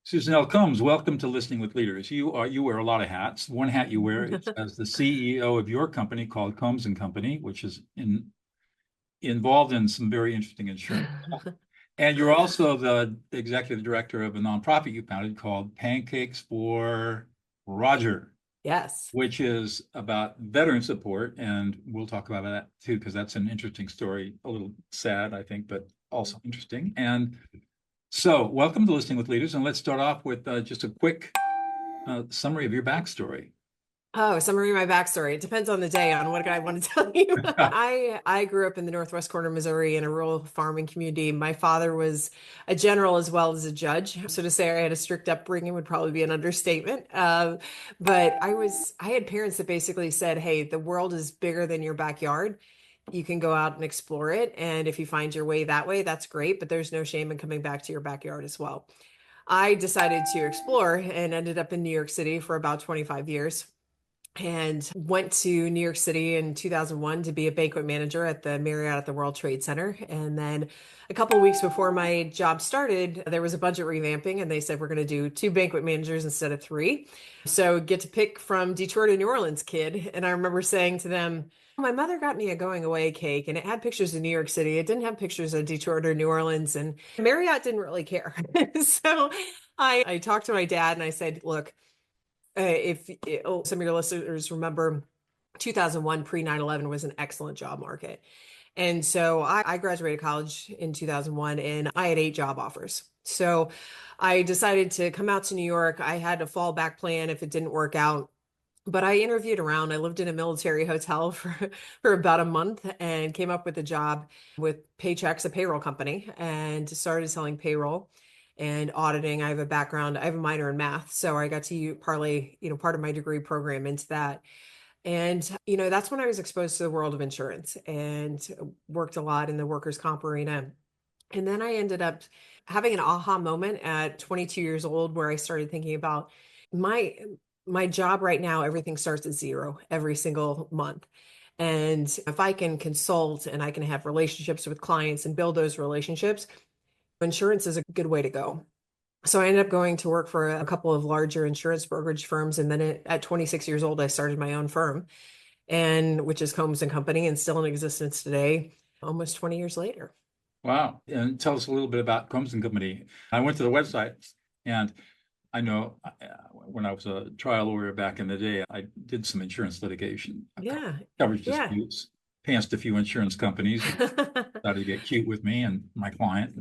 Susanelle Combs, welcome to Listening with Leaders. You wear a lot of hats. One hat you wear is as the CEO of your company called Combs and Company, which is involved in some very interesting insurance. And you're also the executive director of a nonprofit you founded called Pancakes for Roger, Yes. which is about veteran support. And we'll talk about that too, because that's an interesting story, a little sad, I think, but also interesting. And so, welcome to Listening with Leaders, and let's start off with just a quick summary of your backstory. Oh, summary of my backstory. It depends on the day on what I want to tell you. I grew up in the northwest corner of Missouri in a rural farming community. My father was a general as well as a judge. So to say I had a strict upbringing would probably be an understatement. But I had parents that basically said, "Hey, the world is bigger than your backyard. You can go out and explore it. And if you find your way that way, that's great. But there's no shame in coming back to your backyard as well." I decided to explore and ended up in New York City for about 25 years and went to New York City in 2001 to be a banquet manager at the Marriott at the World Trade Center. And then a couple of weeks before my job started, there was a budget revamping, and they said we're going to do two banquet managers instead of three. So get to pick from Detroit or New Orleans, kid. And I remember saying to them, my mother got me a going away cake, and it had pictures of New York City. It didn't have pictures of Detroit or New Orleans, and Marriott didn't really care. So I talked to my dad and I said, look, if some of your listeners remember, 2001 pre 9/11 was an excellent job market. And so I graduated college in 2001 and I had 8 job offers. So I decided to come out to New York. I had a fallback plan if it didn't work out. But I interviewed around. I lived in a military hotel for about a month and came up with a job with Paychex, a payroll company, and started selling payroll and auditing. I have a background, I have a minor in math. So I got to parlay, part of my degree program into that. And, that's when I was exposed to the world of insurance and worked a lot in the workers' comp arena. And then I ended up having an aha moment at 22 years old where I started thinking about my my job right now. Everything starts at zero every single month. And if I can consult and I can have relationships with clients and build those relationships, insurance is a good way to go. So I ended up going to work for a couple of larger insurance brokerage firms. And then at 26 years old, I started my own firm, and which is Combs and Company, and still in existence today, almost 20 years later. Wow. And tell us a little bit about Combs and Company. I went to the website, and I know when I was a trial lawyer back in the day, I did some insurance litigation, Yeah. coverage Yeah. disputes, pantsed a few insurance companies, decided to get cute with me and my client.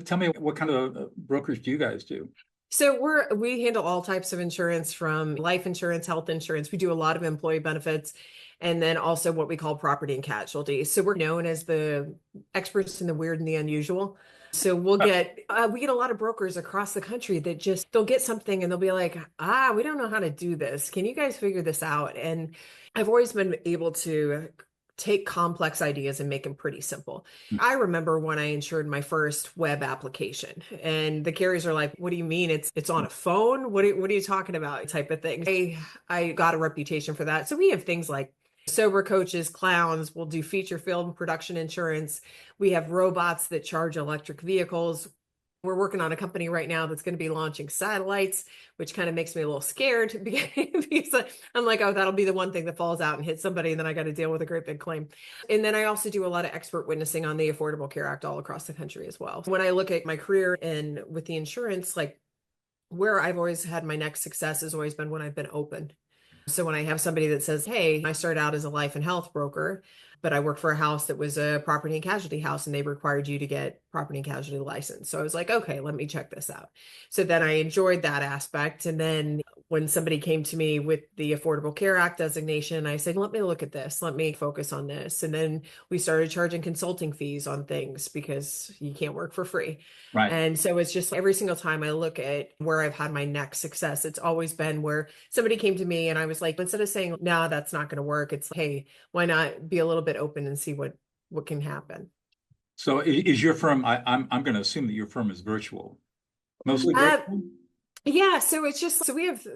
Tell me, what kind of brokerage do you guys do? So we handle all types of insurance, from life insurance, health insurance. We do a lot of employee benefits, and then also what we call property and casualty. So we're known as the experts in the weird and the unusual. So we get a lot of brokers across the country that just they'll get something and they'll be like, we don't know how to do this. Can you guys figure this out? And I've always been able to take complex ideas and make them pretty simple. I remember when I insured my first web application, and the carriers are like, "What do you mean it's on a phone? What are you talking about?" type of thing. I got a reputation for that. So we have things like sober coaches, clowns. We'll do feature film production insurance. We have robots that charge electric vehicles. We're working on a company right now that's going to be launching satellites, which kind of makes me a little scared because I'm like, oh, that'll be the one thing that falls out and hits somebody, and then I got to deal with a great big claim. And then I also do a lot of expert witnessing on the Affordable Care Act all across the country as well. When I look at my career and with the insurance, like where I've always had my next success has always been when I've been open. So when I have somebody that says, hey, I started out as a life and health broker, but I worked for a house that was a property and casualty house, and they required you to get property and casualty license. So I was like, okay, let me check this out. So then I enjoyed that aspect. And then when somebody came to me with the Affordable Care Act designation, I said, let me look at this. Let me focus on this. And then we started charging consulting fees on things because you can't work for free. Right. And so it's just every single time I look at where I've had my next success, it's always been where somebody came to me and I was like, instead of saying, no, that's not going to work, it's, hey, why not be a little bit open and see what can happen. So is your firm, I'm going to assume that your firm is virtual, mostly Uh, virtual? yeah, so it's just, so we have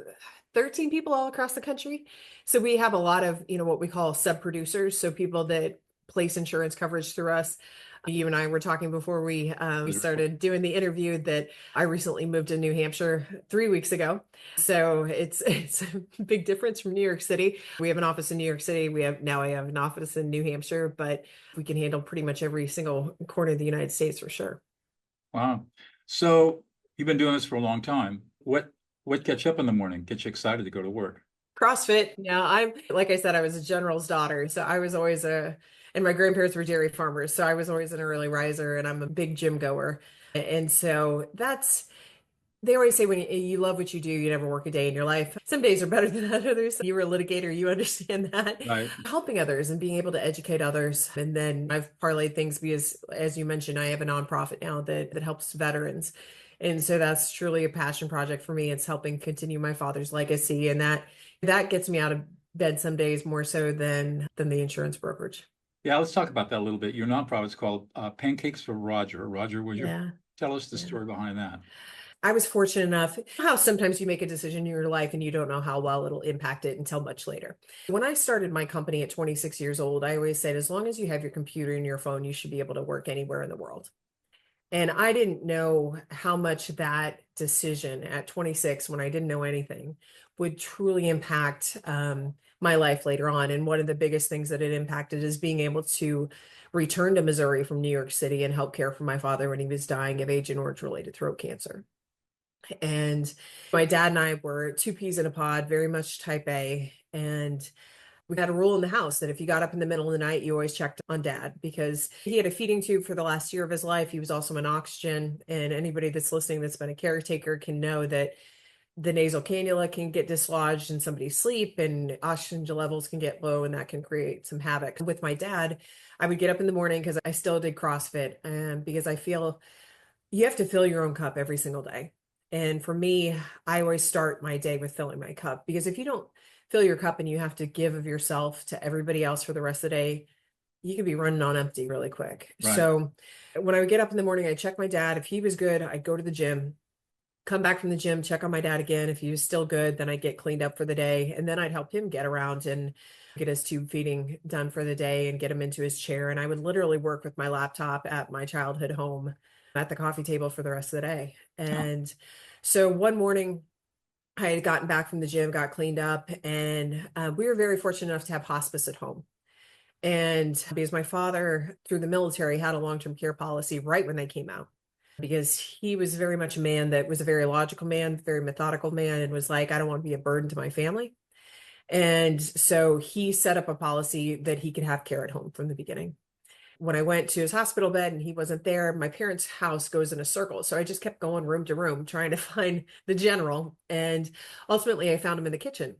13 people all across the country. So we have a lot of, what we call sub producers. So people that place insurance coverage through us. You and I were talking before we started doing the interview that I recently moved to New Hampshire 3 weeks ago. So it's a big difference from New York City. We have an office in New York City. I have an office in New Hampshire, but we can handle pretty much every single corner of the United States for sure. Wow. So you've been doing this for a long time. What gets you up in the morning? Gets you excited to go to work? CrossFit. Now, I'm like I said, I was a general's daughter, so I was always and my grandparents were dairy farmers, so I was always an early riser, and I'm a big gym goer. And so they always say when you love what you do, you never work a day in your life. Some days are better than others. You were a litigator, you understand that. Right. Helping others and being able to educate others. And then I've parlayed things because, as you mentioned, I have a nonprofit now that helps veterans. And so that's truly a passion project for me. It's helping continue my father's legacy. And that gets me out of bed some days more so than the insurance brokerage. Yeah, let's talk about that a little bit. Your nonprofit's called Pancakes for Roger. Roger, Yeah. tell us the Yeah. story behind that? I was fortunate enough how sometimes you make a decision in your life and you don't know how well it'll impact it until much later. When I started my company at 26 years old, I always said, as long as you have your computer and your phone, you should be able to work anywhere in the world. And I didn't know how much that decision at 26, when I didn't know anything, would truly impact my life later on. And one of the biggest things that it impacted is being able to return to Missouri from New York City and help care for my father when he was dying of Agent Orange related throat cancer. And my dad and I were two peas in a pod, very much type A. And we had a rule in the house that if you got up in the middle of the night, you always checked on dad because he had a feeding tube for the last year of his life. He was also on oxygen. And anybody that's listening that's been a caretaker can know that the nasal cannula can get dislodged in somebody's sleep and oxygen levels can get low and that can create some havoc. With my dad, I would get up in the morning because I still did CrossFit and because I feel you have to fill your own cup every single day. And for me, I always start my day with filling my cup because if you don't fill your cup and you have to give of yourself to everybody else for the rest of the day, you could be running on empty really quick. Right. So when I would get up in the morning, I'd check my dad. If he was good, I'd go to the gym, come back from the gym, check on my dad again. If he was still good, then I'd get cleaned up for the day. And then I'd help him get around and get his tube feeding done for the day and get him into his chair. And I would literally work with my laptop at my childhood home at the coffee table for the rest of the day. Oh, And so one morning, I had gotten back from the gym, got cleaned up, and we were very fortunate enough to have hospice at home. And because my father, through the military, had a long-term care policy right when they came out, because he was very much a man that was a very logical man, very methodical man, and was like, I don't want to be a burden to my family. And so he set up a policy that he could have care at home from the beginning. When I went to his hospital bed and he wasn't there, my parents' house goes in a circle. So I just kept going room to room trying to find the general. And ultimately, I found him in the kitchen.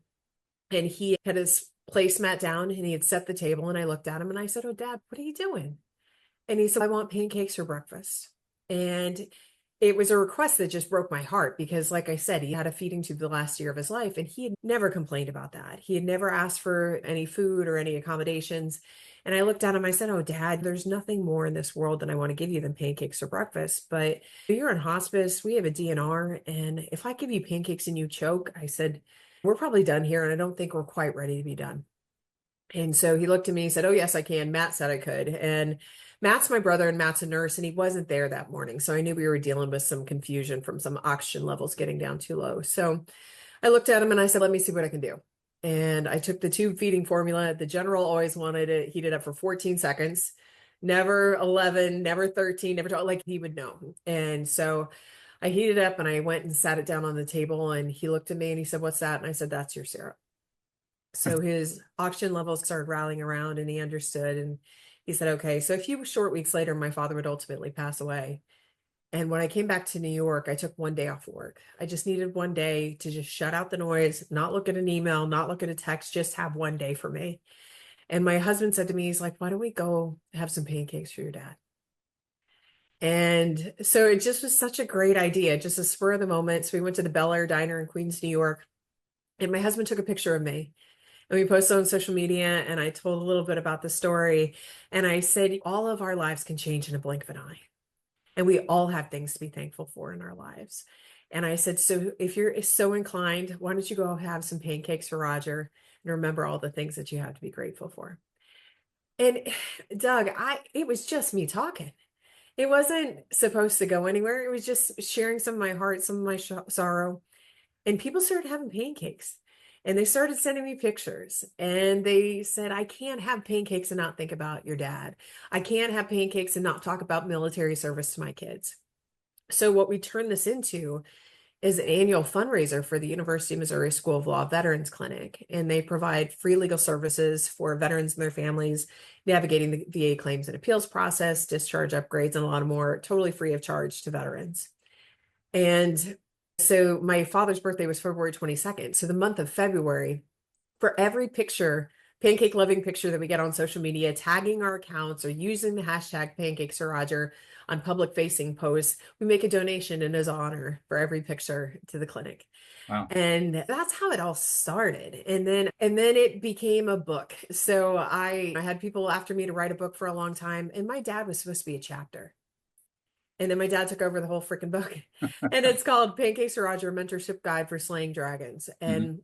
And he had his placemat down and he had set the table. And I looked at him and I said, Oh, Dad, what are you doing? And he said, I want pancakes for breakfast. And it was a request that just broke my heart because, like I said, he had a feeding tube the last year of his life and he had never complained about that. He had never asked for any food or any accommodations. And I looked at him, I said, Oh, Dad, there's nothing more in this world that I want to give you than pancakes for breakfast. But you're in hospice, we have a DNR. And if I give you pancakes and you choke, I said, we're probably done here. And I don't think we're quite ready to be done. And so he looked at me and said, Oh, yes, I can. Matt said I could. And Matt's my brother and Matt's a nurse and he wasn't there that morning. So I knew we were dealing with some confusion from some oxygen levels getting down too low. So I looked at him and I said, let me see what I can do. And I took the tube feeding formula. The general always wanted it heated up for 14 seconds, never 11, never 13, never 12, like he would know. And so I heated it up and I went and sat it down on the table and he looked at me and he said, What's that? And I said, That's your syrup. So his oxygen levels started rallying around and he understood. And he said, Okay. So a few short weeks later, my father would ultimately pass away. And when I came back to New York, I took one day off work. I just needed one day to just shut out the noise, not look at an email, not look at a text, just have one day for me. And my husband said to me, he's like, Why don't we go have some pancakes for your dad? And so it just was such a great idea, just a spur of the moment. So we went to the Bel Air Diner in Queens, New York. And my husband took a picture of me and we posted on social media. And I told a little bit about the story. And I said, all of our lives can change in a blink of an eye. And we all have things to be thankful for in our lives. And I said, so if you're so inclined, why don't you go have some pancakes for Roger and remember all the things that you have to be grateful for? And Doug, it was just me talking. It wasn't supposed to go anywhere. It was just sharing some of my heart, some of my sorrow. And people started having pancakes. And they started sending me pictures. And they said, I can't have pancakes and not think about your dad. I can't have pancakes and not talk about military service to my kids. So what we turned this into is an annual fundraiser for the University of Missouri School of Law Veterans Clinic, and they provide free legal services for veterans and their families, navigating the VA claims and appeals process, discharge upgrades, and a lot more, totally free of charge to veterans. And so my father's birthday was February 22nd. So the month of February, for every picture, pancake loving picture that we get on social media, tagging our accounts or using the hashtag Pancakes or Roger on public facing posts, we make a donation in his honor for every picture to the clinic. Wow. And that's how it all started. And then it became a book. So I had people after me to write a book for a long time. And my dad was supposed to be a chapter. And then my dad took over the whole freaking book. And it's called Pancakes or Roger, Mentorship Guide for Slaying Dragons. Mhm. And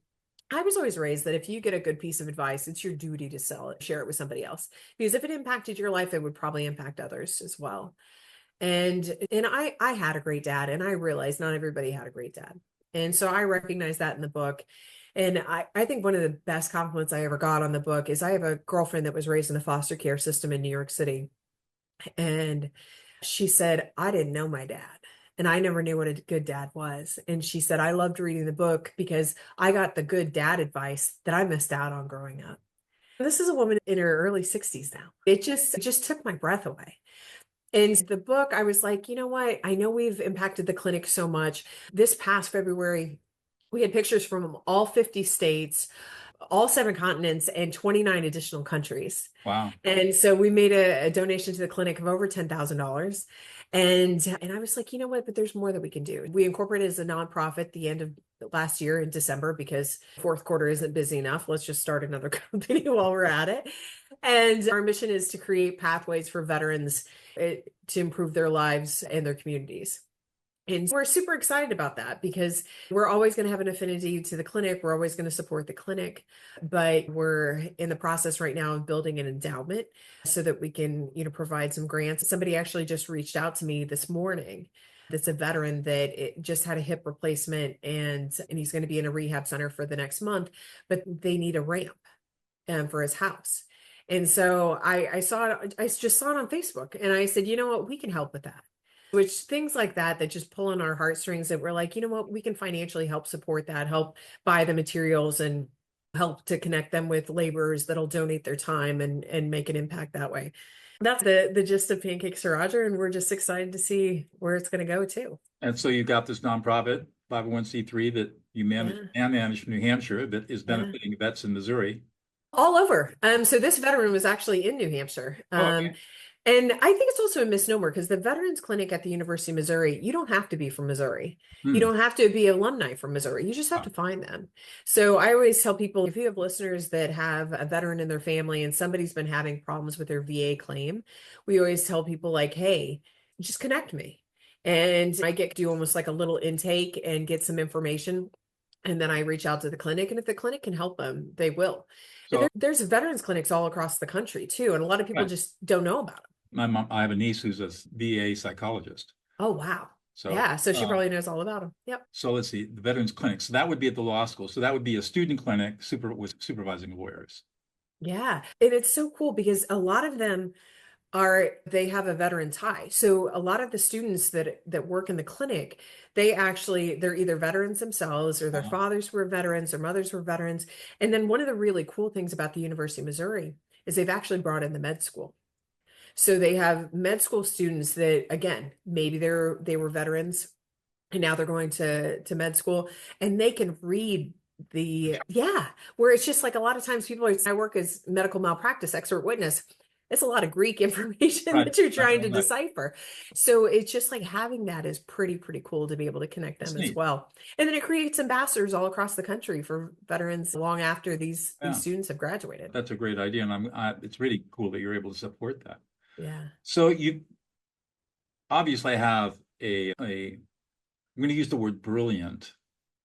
I was always raised that if you get a good piece of advice, it's your duty to sell it, share it with somebody else. Because if it impacted your life, it would probably impact others as well. And I had a great dad, and I realized not everybody had a great dad. And so I recognized that in the book. And I think one of the best compliments I ever got on the book is I have a girlfriend that was raised in the foster care system in New York City. And she said, I didn't know my dad. And I never knew what a good dad was. And she said, I loved reading the book because I got the good dad advice that I missed out on growing up. This is a woman in her early 60s now. It just took my breath away. And the book, I was like, you know what? I know we've impacted the clinic so much. This past February, we had pictures from all 50 states, all 7 continents, and 29 additional countries. Wow. And so we made a donation to the clinic of over $10,000. And I was like, you know what? But there's more that we can do. We incorporated as a nonprofit the end of last year in December because fourth quarter isn't busy enough. Let's just start another company while we're at it. And our mission is to create pathways for veterans to improve their lives and their communities. And we're super excited about that because we're always going to have an affinity to the clinic. We're always going to support the clinic, but we're in the process right now of building an endowment so that we can, provide some grants. Somebody actually just reached out to me this morning. That's a veteran that just had a hip replacement and he's going to be in a rehab center for the next month, but they need a ramp for his house. And so I saw it, I just saw it on Facebook and I said, you know what, we can help with that. Which things like that just pull on our heartstrings that we're like, you know what, we can financially help support that, help buy the materials and help to connect them with laborers that'll donate their time and make an impact that way. That's the gist of Pancakes or Roger, and we're just excited to see where it's going to go too. And so you've got this nonprofit 501(c)(3) that you manage Yeah, and manage from New Hampshire that is yeah. benefiting vets in Missouri. All over. So this veteran was actually in New Hampshire. Oh, okay. And I think it's also a misnomer because the Veterans Clinic at the University of Missouri, you don't have to be from Missouri. You Hmm. don't have to be alumni from Missouri. You just have Wow. to find them. So I always tell people if you have listeners that have a veteran in their family and somebody's been having problems with their VA claim, we always tell people like, hey, just connect me. And I get to do almost like a little intake and get some information. And then I reach out to the clinic. And if the clinic can help them, they will. And So, there's veterans clinics all across the country too. And a lot of people right. just don't know about them. My mom, I have a niece who's a VA psychologist. Oh, wow. So, Yeah. So she probably knows all about them. Yep. so let's see, the Veterans Clinic. So that would be at the law school. So that would be a student clinic with supervising lawyers. Yeah. And it's so cool because a lot of them they have a veteran tie. So a lot of the students that work in the clinic, they're either veterans themselves or their Uh, fathers were veterans or mothers were veterans. And then one of the really cool things about the University of Missouri is they've actually brought in the med school. So they have med school students that, again, maybe they were veterans and now they're going to med school and they can read yeah, where it's just like a lot of times I work as medical malpractice expert witness. It's a lot of Greek information right, that you're right, trying right, to right. decipher. So it's just like having that is pretty cool to be able to connect That's them as neat. well. And then it creates ambassadors all across the country for veterans long after these Yeah, students have graduated. that's a great idea. And it's really cool that you're able to support that. Yeah. So you obviously have I'm going to use the word brilliant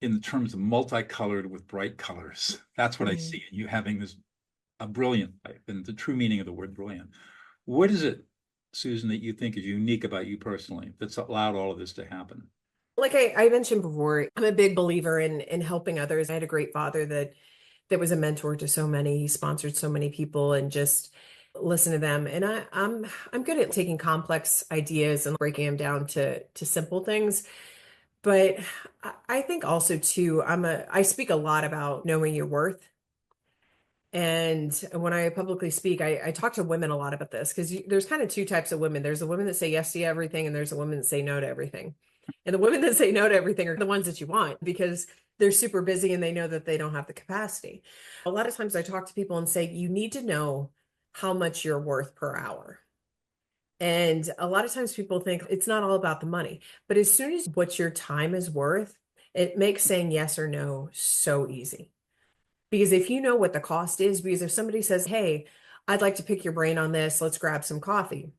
in terms of multicolored with bright colors. That's what I Mm. see. You having this a brilliant life, and the true meaning of the word brilliant. What is it, Susan, that you think is unique about you personally that's allowed all of this to happen? Like I mentioned before, I'm a big believer in helping others. I had a great father that was a mentor to so many. He sponsored so many people and just listen to them. And I'm good at taking complex ideas and breaking them down to simple things. But I think also too, I speak a lot about knowing your worth. And when I publicly speak, I talk to women a lot about this because there's kind of two types of women. There's the women that say yes to everything, and there's the women that say no to everything. And the women that say no to everything are the ones that you want because they're super busy and they know that they don't have the capacity. A lot of times I talk to people and say, you need to know how much you're worth per hour. And a lot of times people think it's not all about the money, but as soon as what your time is worth, it makes saying yes or no so easy. Because if you know what the cost is, because if somebody says, hey, I'd like to pick your brain on this, let's grab some coffee.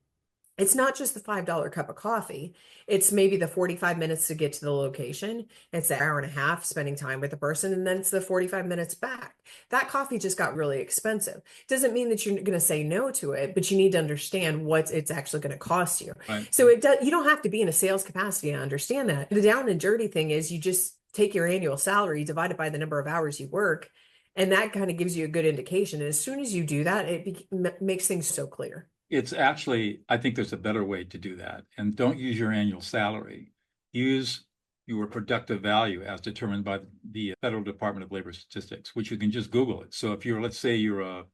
It's not just the $5 cup of coffee. It's maybe the 45 minutes to get to the location. It's an hour and a half spending time with the person, and then it's the 45 minutes back. That coffee just got really expensive. Doesn't mean that you're going to say no to it, but you need to understand what it's actually going to cost you. Right. So you don't have to be in a sales capacity to understand that. The down and dirty thing is you just take your annual salary, divide it by the number of hours you work, and that kind of gives you a good indication. And as soon as you do that, it makes things so clear. It's actually, I think there's a better way to do that. And don't use your annual salary. Use your productive value as determined by the Federal Department of Labor Statistics, which you can just Google it. So if you're, let's say you're an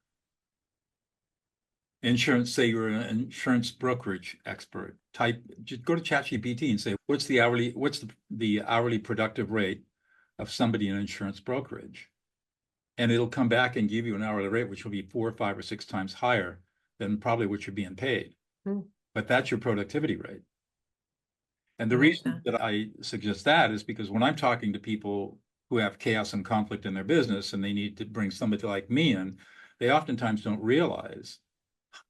insurance brokerage expert, just go to ChatGPT and say, what's the hourly productive rate of somebody in insurance brokerage? And it'll come back and give you an hourly rate, which will be 4, 5, or 6 times higher than probably what you're being paid. But that's your productivity rate. And the reason that I suggest that is because when I'm talking to people who have chaos and conflict in their business and they need to bring somebody like me in, they oftentimes don't realize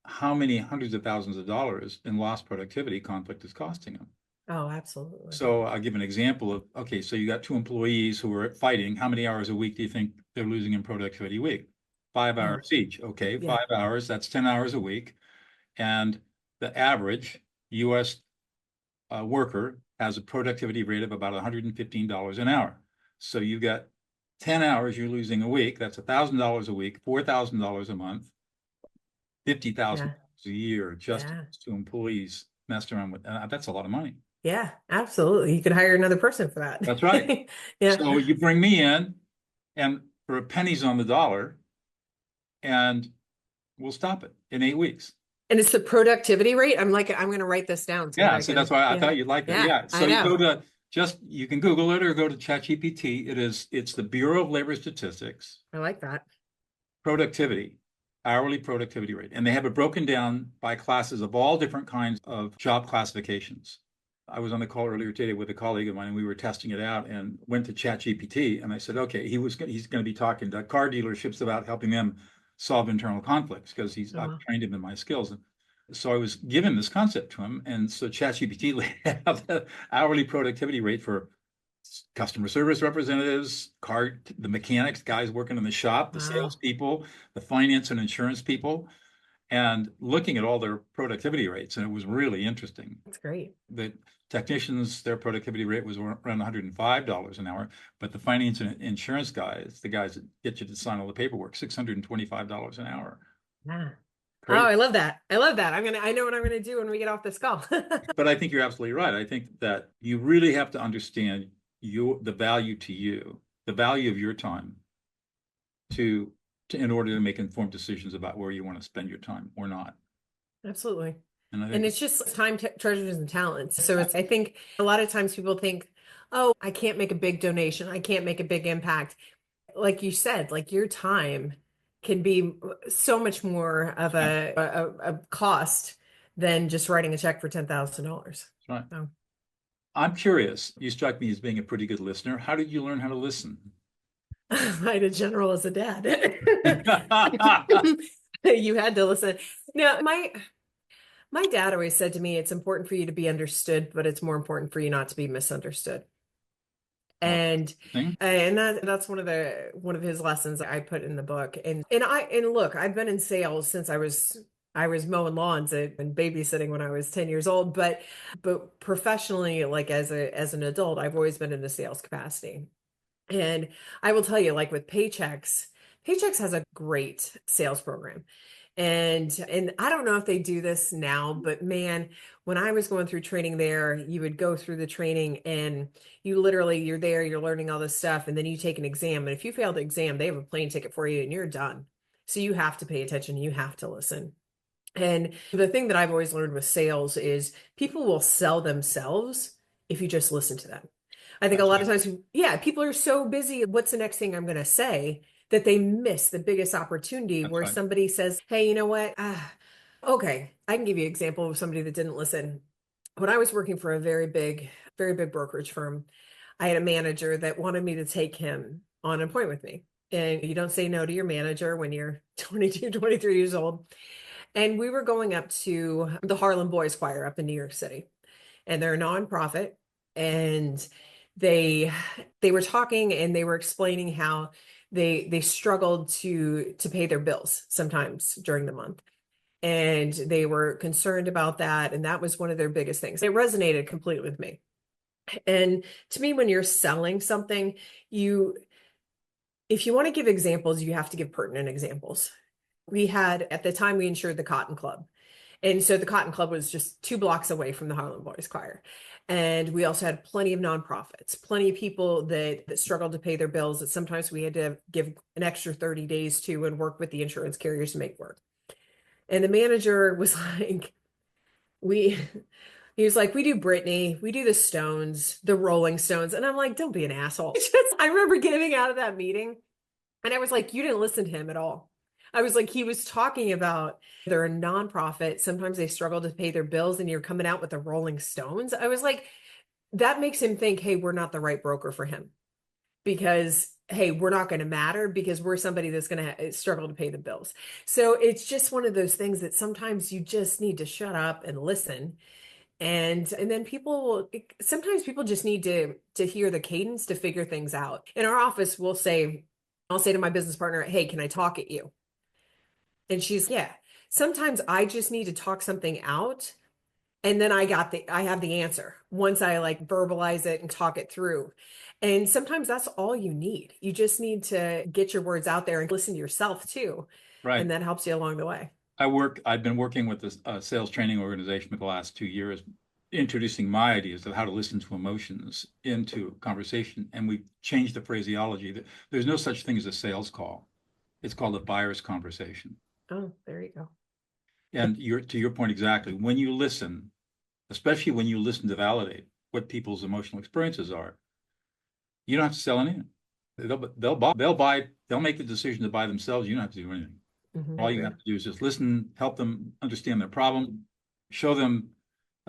how many hundreds of thousands of dollars in lost productivity conflict is costing them. Oh, absolutely. So I'll give an example of, okay, so you got 2 employees who are fighting. How many hours a week do you think they're losing in productivity week? 5 hours each. Okay, Yeah. 5 hours, that's 10 hours a week. And the average US worker has a productivity rate of about $115 an hour. So you got 10 hours you're losing a week. That's $1,000 a week, $4,000 a month, $50,000 a year just to employees messed around with. That's a lot of money. Yeah, absolutely. You could hire another person for that. That's right. Yeah. So you bring me in and for pennies on the dollar, and we'll stop it in 8 weeks. And it's the productivity rate. I'm going to write this down. Yeah, so that's why I thought you'd like it. Yeah. So you go to you can Google it or go to ChatGPT. It's the Bureau of Labor Statistics. I like that. Productivity, hourly productivity rate. And they have it broken down by classes of all different kinds of job classifications. I was on the call earlier today with a colleague of mine, and we were testing it out and went to ChatGPT. And I said, okay, he's going to be talking to car dealerships about helping them solve internal conflicts because I've trained him in my skills. And so I was giving this concept to him. And so ChatGPT laid out the hourly productivity rate for customer service representatives, the mechanics, guys working in the shop, the salespeople, the finance and insurance people, and looking at all their productivity rates. And it was really interesting. That's great. The technicians, their productivity rate was around $105 an hour, but the finance and insurance guys, the guys that get you to sign all the paperwork, $625 an hour. Yeah. Great. Oh, I love that. I love that. I know what I'm going to do when we get off this call. But I think you're absolutely right. I think that you really have to understand the value to you, the value of your time in order to make informed decisions about where you want to spend your time or not. Absolutely. And it's just time, treasures, and talents. So I think a lot of times people think, oh, I can't make a big donation. I can't make a big impact. Like you said, like your time can be so much more of a cost than just writing a check for $10,000. Right. So. I'm curious. You strike me as being a pretty good listener. How did you learn how to listen? I had a general as a dad. You had to listen. No, my dad always said to me, it's important for you to be understood, but it's more important for you not to be misunderstood. Oh, And thing. that's one of his lessons I put in the book. And look, I've been in sales since I was mowing lawns and babysitting when I was 10 years old, but professionally, like as an adult, I've always been in a sales capacity. And I will tell you, like with Paychex has a great sales program. And I don't know if they do this now, but man, when I was going through training there, you would go through the training and you're there, you're learning all this stuff, and then you take an exam. And if you fail the exam, they have a plane ticket for you and you're done. So you have to pay attention, you have to listen. And the thing that I've always learned with sales is people will sell themselves if you just listen to them. I think a That's lot right. of times, yeah, people are so busy. What's the next thing I'm going to say that they miss the biggest opportunity That's where right. somebody says, hey, you know what? Okay, I can give you an example of somebody that didn't listen. When I was working for a very big brokerage firm, I had a manager that wanted me to take him on an appointment with me. And you don't say no to your manager when you're 22, 23 years old. And we were going up to the Harlem Boys Choir up in New York City, and they're a nonprofit. And they they were talking and they were explaining how they struggled to pay their bills sometimes during the month. And they were concerned about that. And that was one of their biggest things. It resonated completely with me. And to me, when you're selling something, you if you want to give examples, you have to give pertinent examples. We had at the time we insured the Cotton Club. And so the Cotton Club was just 2 blocks away from the Harlem Boys Choir. And we also had plenty of nonprofits, plenty of people that struggled to pay their bills that sometimes we had to give an extra 30 days to and work with the insurance carriers to make work. And the manager was like, we he was like, we do Britney, we do the Stones, the Rolling Stones. And I'm like, don't be an asshole. I remember getting out of that meeting and I was like, you didn't listen to him at all. I was like, he was talking about they're a nonprofit. Sometimes they struggle to pay their bills, and you're coming out with the Rolling Stones. I was like, that makes him think, hey, we're not the right broker for him because, hey, we're not going to matter because we're somebody that's going to struggle to pay the bills. So it's just one of those things that sometimes you just need to shut up and listen. And then sometimes people just need to hear the cadence to figure things out. In our office, I'll say to my business partner, hey, can I talk at you? And she's, yeah. Sometimes I just need to talk something out and then I have the answer once I like verbalize it and talk it through. And sometimes that's all you need. You just need to get your words out there and listen to yourself too. Right. And that helps you along the way. I've been working with this sales training organization for the last 2 years, introducing my ideas of how to listen to emotions into a conversation. And we changed the phraseology. There's no such thing as a sales call. It's called a buyer's conversation. Oh, there you go. And to your point exactly, when you listen, especially when you listen to validate what people's emotional experiences are, you don't have to sell anything. They'll make the decision to buy themselves. You don't have to do anything. I All you agree. have to do is just listen, help them understand their problem, show them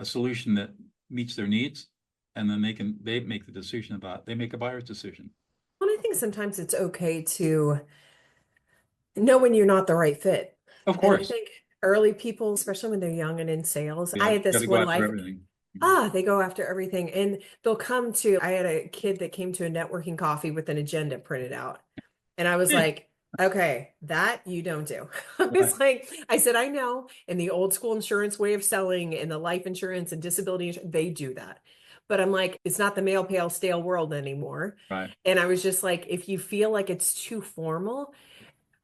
a solution that meets their needs, and then they make the decision they make a buyer's decision. Well, I think sometimes it's okay to know when you're not the right fit. Of And I course. think early people, especially when they're young and in sales, Yeah, I had got this to go one after life. everything. They go after everything. And I had a kid that came to a networking coffee with an agenda printed out. And I was Yeah, like, okay, that you don't do. I right. was like, I said, I know in the old school insurance way of selling and the life insurance and disability, they do that. But I'm like, it's not the male pale stale world anymore. Right. And I was just like, if you feel like it's too formal,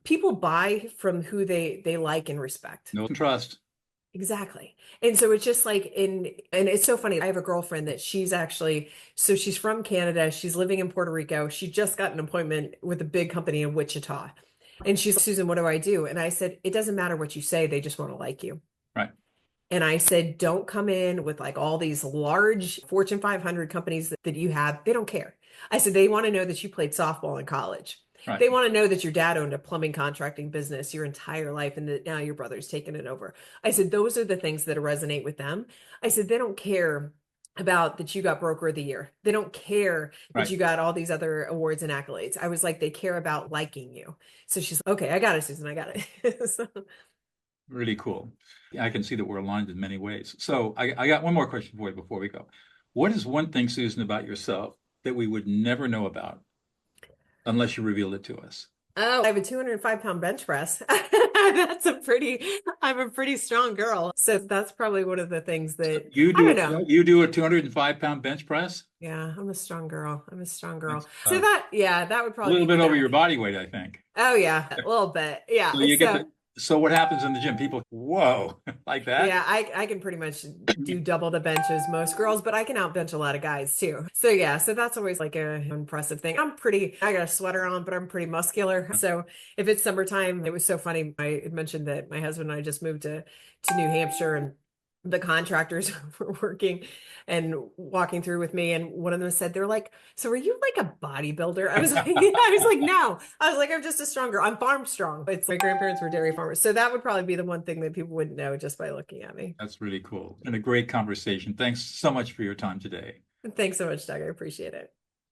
people buy from who they like and respect. No trust. Exactly. And so it's just like and it's so funny. I have a girlfriend that she's from Canada. She's living in Puerto Rico. She just got an appointment with a big company in Wichita. And she's like, Susan, what do I do? And I said, it doesn't matter what you say. They just want to like you. Right. And I said, don't come in with like all these large Fortune 500 companies that you have. They don't care. I said, they want to know that you played softball in college. Right. They want to know that your dad owned a plumbing contracting business your entire life and that now your brother's taken it over. I said, those are the things that resonate with them. I said, they don't care about that you got broker of the year. They don't care that Right. you got all these other awards and accolades. I was like, they care about liking you. So she's like, okay, I got it, Susan. I got it. So, Really cool. I can see that we're aligned in many ways. So I got one more question for you before we go. What is one thing, Susan, about yourself that we would never know about unless you revealed it to us? Oh, I have a 205-pound bench press. I'm a pretty strong girl. So that's probably one of the things that You I do don't know. you do a 205-pound bench press? Yeah, I'm a strong girl. I'm a strong girl. That's So that would a probably little be bit the over best. your body weight, I think. Oh yeah, a little bit. So Yeah. you get So the, so what happens in the gym? People, whoa, like that? yeah, I can pretty much do double the bench as most girls, but I can outbench a lot of guys too. So yeah, so that's always like a impressive thing. I got a sweater on, but I'm pretty muscular. So if it's summertime, it was so funny. I had mentioned that my husband and I just moved to New Hampshire, and the contractors were working and walking through with me, and one of them said, they're like, so are you like a bodybuilder? I was like, yeah. I was like, no. I was like, I'm just a stronger. I'm farm strong. It's my grandparents were dairy farmers. So that would probably be the one thing that people wouldn't know just by looking at me. That's really cool. And a great conversation. Thanks so much for your time today. Thanks so much, Doug. I appreciate it.